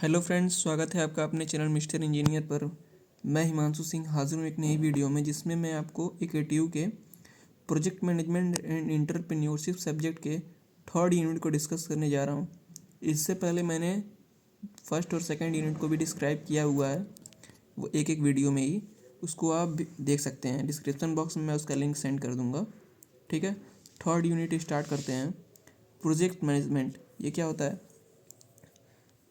Hello friends, स्वागत है आपका अपने चैनल मिस्टर इंजीनियर पर। मैं हिमांशु सिंह हाजिर हूँ एक नई वीडियो में, जिसमें मैं आपको ATU के project management and entrepreneurship subject के थर्ड यूनिट को डिस्कस करने जा रहा हूँ। इससे पहले मैंने फर्स्ट और सेकंड यूनिट को भी डिस्क्राइब किया हुआ है, वो एक वीडियो में ही। उसको आप भी देख सकते हैं, डिस्क्रिप्शन बॉक्स में मैं उसका लिंक सेंड कर दूँगा। ठीक है, थर्ड यूनिट स्टार्ट करते हैं। प्रोजेक्ट मैनेजमेंट ये क्या होता है?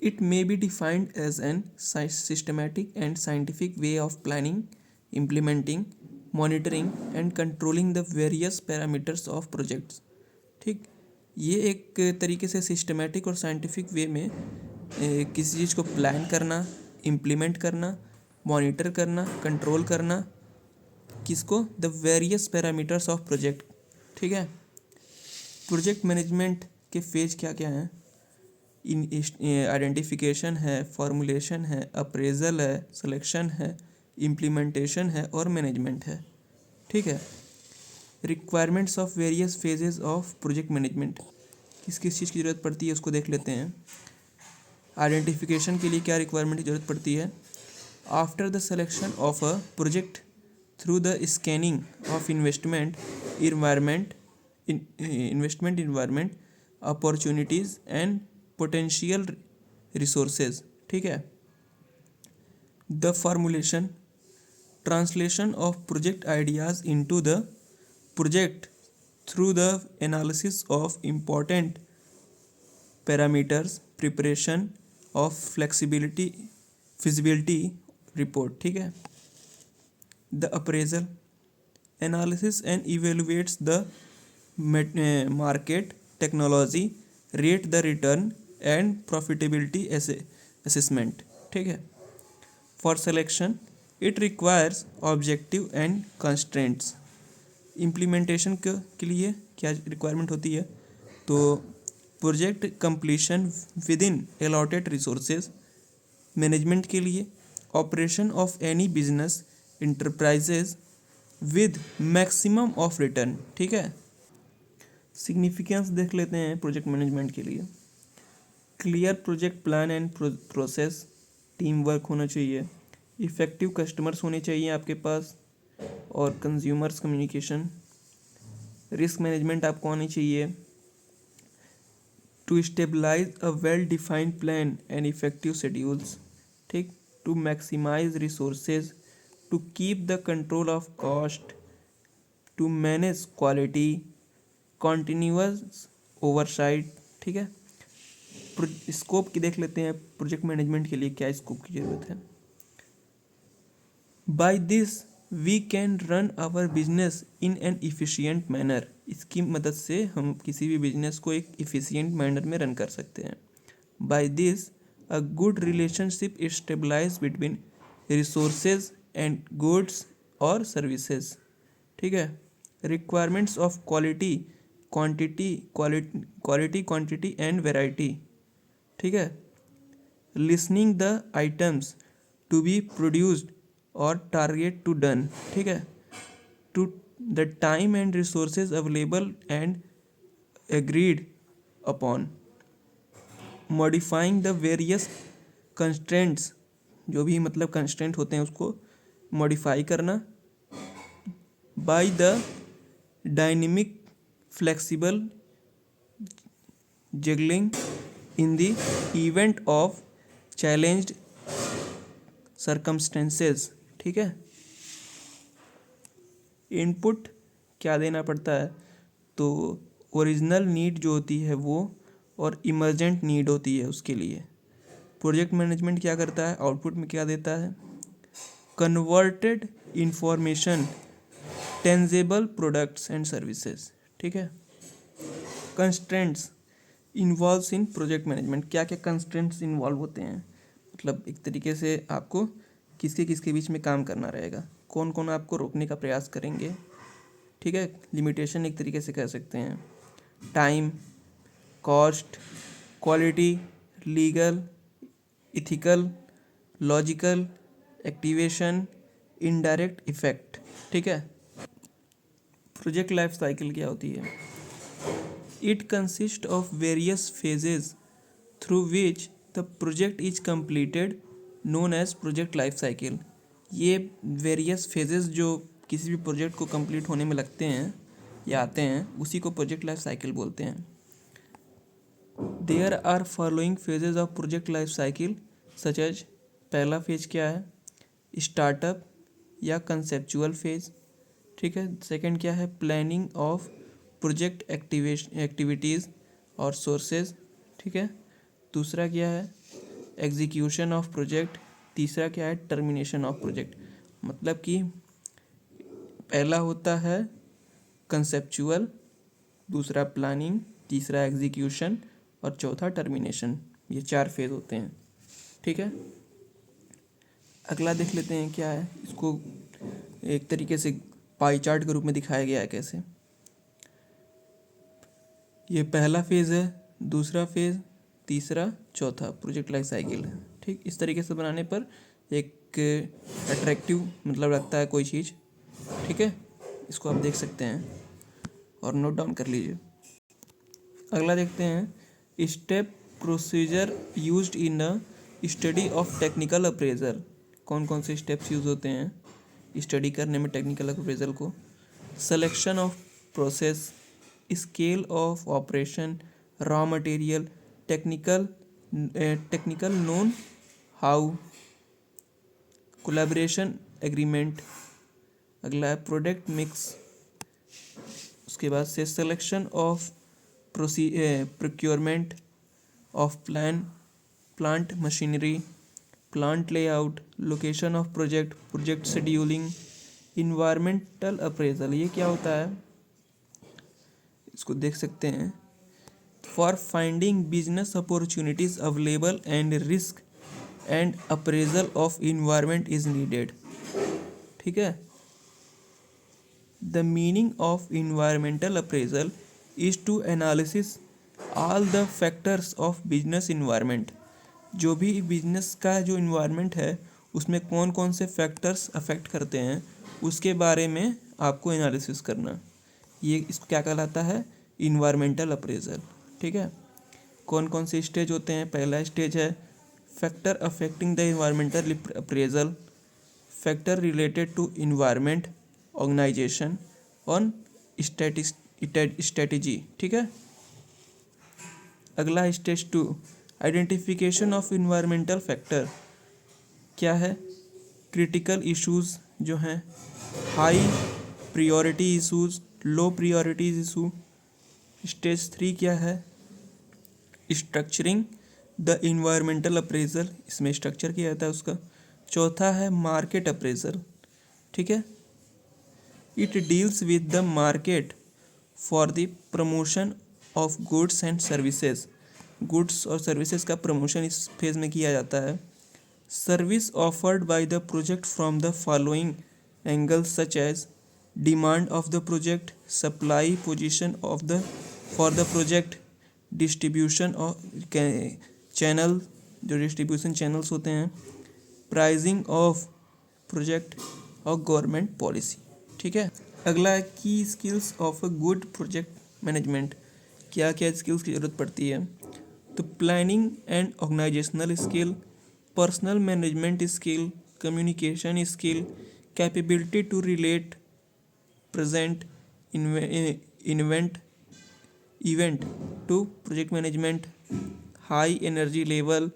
It may be defined as an systematic and scientific way of planning, implementing, monitoring and controlling the various parameters of projects। ठीक, ये एक तरीके से सिस्टमेटिक और साइंटिफिक वे में किसी चीज़ को प्लान करना, इम्प्लीमेंट करना, मॉनिटर करना, कंट्रोल करना, किसको? The various parameters of project. ठीक है, प्रोजेक्ट मैनेजमेंट के फेज क्या क्या हैं? आइडेंटिफिकेशन है, फॉर्मुलेशन है, अप्रेजल है, सिलेक्शन है, इम्प्लीमेंटेशन है और मैनेजमेंट है। ठीक है, requirements of various phases of project management, किस किस चीज़ की ज़रूरत पड़ती है उसको देख लेते हैं। आइडेंटिफिकेशन के लिए क्या रिक्वायरमेंट की ज़रूरत पड़ती है? After the selection of a project through the scanning of investment environment opportunities and potential resources. ठीक है, the formulation, translation of project ideas into the project through the analysis of important parameters, preparation of feasibility report. ठीक है, the appraisal, analysis and evaluates the market, technology, rate the return and profitability assessment. ठीक है, for selection it requires objective and constraints. Implementation के लिए क्या requirement होती है? तो project completion with in allotted resources. Management के लिए operation of any business enterprises with maximum of return. ठीक है, सिग्निफिकेंस देख लेते हैं प्रोजेक्ट मैनेजमेंट के लिए। Clear project plan and process, team work होना चाहिए, इफ़ेक्टिव कस्टमर्स होने चाहिए आपके पास, और कंज्यूमर्स कम्युनिकेशन। रिस्क मैनेजमेंट आपको आनी चाहिए। To stabilize a well defined plan and effective schedules. ठीक, to maximize resources, to keep the control of cost, to manage quality, continuous oversight. ठीक है, स्कोप की देख लेते हैं, प्रोजेक्ट मैनेजमेंट के लिए क्या स्कोप की ज़रूरत है। By this we can run our business in an efficient manner. इसकी मदद से हम किसी भी बिजनेस को एक इफ़िशियंट मैनर में रन कर सकते हैं। By this a good relationship stabilise between resources and goods और सर्विसेज। ठीक है, requirements of quality quantity and variety. ठीक है, listening the items to be produced और टारगेट टू डन। ठीक है, to the time and resources available and agreed upon. Modifying the various constraints, जो भी मतलब कंस्ट्रेंट होते हैं उसको मॉडिफाई करना। By the dynamic flexible juggling in the event of challenged circumstances। ठीक है, इनपुट क्या देना पड़ता है? तो ओरिजिनल नीड जो होती है वो, और इमरजेंट नीड होती है उसके लिए। प्रोजेक्ट मैनेजमेंट क्या करता है? आउटपुट में क्या देता है? Converted information, tangible products and services. ठीक है, कंस्ट्रेंट्स इन्वॉल्व्स इन प्रोजेक्ट मैनेजमेंट, क्या क्या कंस्ट्रेंट्स इन्वॉल्व होते हैं? मतलब एक तरीके से आपको किसके बीच में काम करना रहेगा, कौन कौन आपको रोकने का प्रयास करेंगे। ठीक है, लिमिटेशन एक तरीके से कह सकते हैं। Time, cost, quality, legal, ethical, logical, activation, indirect effect. ठीक है, प्रोजेक्ट लाइफ साइकिल क्या होती है? It consists of various phases through which the project is completed known as project life cycle. ये वेरियस फेजेस जो किसी भी प्रोजेक्ट को कंप्लीट होने में लगते हैं या आते हैं, उसी को प्रोजेक्ट लाइफ साइकिल बोलते हैं। There are following phases of project life cycle such as, पहला फेज क्या है, स्टार्टअप या कंसेप्चुअल फेज, ठीक है। सेकंड क्या है, प्लानिंग ऑफ प्रोजेक्ट एक्टिविटीज़ और सोर्सेज, ठीक है। दूसरा क्या है, एग्जीक्यूशन ऑफ प्रोजेक्ट। तीसरा क्या है, टर्मिनेशन ऑफ प्रोजेक्ट। मतलब कि पहला होता है कंसेप्चुअल, दूसरा प्लानिंग, तीसरा एग्जीक्यूशन और चौथा टर्मिनेशन। ये 4 फेज होते हैं, ठीक है। अगला देख लेते हैं क्या है, इसको एक तरीके से पाई चार्ट के रूप में दिखाया गया है कैसे। ये पहला फेज है, दूसरा फेज, तीसरा, चौथा प्रोजेक्ट लाइफ साइकिल है, ठीक। इस तरीके से बनाने पर एक अट्रैक्टिव मतलब लगता है कोई चीज़, ठीक है। इसको आप देख सकते हैं और नोट डाउन कर लीजिए। अगला देखते हैं, step procedure used in a study of technical appraisal. कौन कौन से स्टेप्स यूज होते हैं स्टडी करने में टेक्निकल अप्रेजल को। Selection of process, scale of operation, raw material, technical known how, collaboration agreement. अगला है प्रोडक्ट मिक्स। उसके बाद से selection of procurement of plant machinery, plant layout, location of project scheduling, environmental appraisal. ये क्या होता है, इसको देख सकते हैं, for finding business opportunities available and risk and appraisal of environment is needed, ठीक है। The meaning of environmental appraisal is to analysis all the factors of business environment. जो भी बिजनेस का जो इन्वायरमेंट है उसमें कौन कौन से फैक्टर्स अफेक्ट करते हैं उसके बारे में आपको एनालिसिस करना, ये इसको क्या कहलाता है, इन्वायरमेंटल अप्रेजल, ठीक है। कौन कौन से स्टेज होते हैं, पहला स्टेज है factor affecting the environmental appraisal, factor related to environment, organisation on strategy, ठीक है। अगला stage 2, identification of environmental factor. क्या है, क्रिटिकल इश्यूज जो हैं, high priority issues, low priority issue. Stage 3 क्या है, स्ट्रक्चरिंग द इन्वायरमेंटल अप्रेजल, इसमें स्ट्रक्चर किया जाता है उसका। चौथा है मार्केट अप्रेजल, ठीक है। It deals with the market for the promotion of goods and services. Goods और सर्विसेज का प्रमोशन इस फेज में किया जाता है। Service offered by the project from the following angles such as demand of the project, supply position of the for the project, distribution और channel, जो distribution channels होते हैं, प्राइसिंग ऑफ प्रोजेक्ट और गवर्नमेंट पॉलिसी, ठीक है। अगला है key skills of a good project management. क्या क्या स्किल्स की ज़रूरत पड़ती है, तो planning and organisational skill, personal management skill, communication skill, capability to relate present event to project management, high energy level,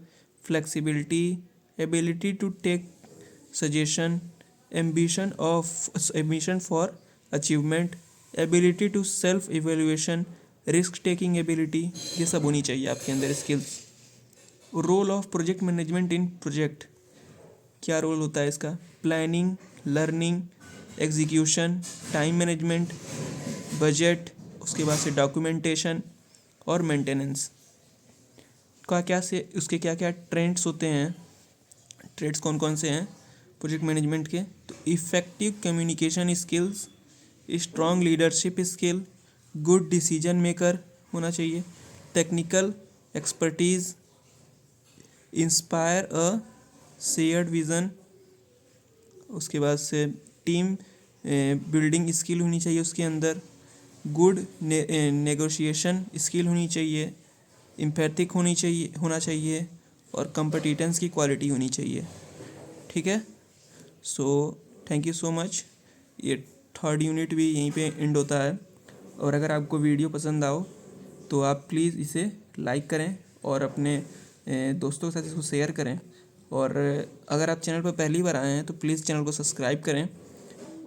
flexibility, ability to take suggestion, ambition for achievement, ability to self evaluation, risk taking ability. ये सब होनी चाहिए आपके अंदर skills. Role of project management in project, क्या role होता है इसका, planning, learning, execution, time management, budget, उसके बाद से डॉक्यूमेंटेशन और मेंटेनेंस का क्या से उसके क्या क्या ट्रेंड्स होते हैं। ट्रेड्स कौन कौन से हैं प्रोजेक्ट मैनेजमेंट के, तो effective communication skills, strong leadership skill, good decision maker होना चाहिए, technical expertise, inspire a shared vision, उसके बाद से टीम बिल्डिंग स्किल होनी चाहिए उसके अंदर, गुड नेगोशिएशन स्किल होनी चाहिए, एम्पैथिक होना चाहिए, और कॉम्पिटिटेंस की क्वालिटी होनी चाहिए। ठीक है, so thank you so much. ये थर्ड यूनिट भी यहीं पे एंड होता है। और अगर आपको वीडियो पसंद आओ तो आप प्लीज़ इसे लाइक करें और अपने दोस्तों के साथ इसको शेयर करें। और अगर आप चैनल पर पहली बार आए हैं तो प्लीज़ चैनल को सब्सक्राइब करें।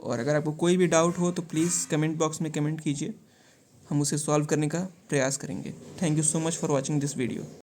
और अगर आपको कोई भी डाउट हो तो प्लीज़ कमेंट बॉक्स में कमेंट कीजिए, हम उसे सॉल्व करने का प्रयास करेंगे। Thank you so much for watching this video.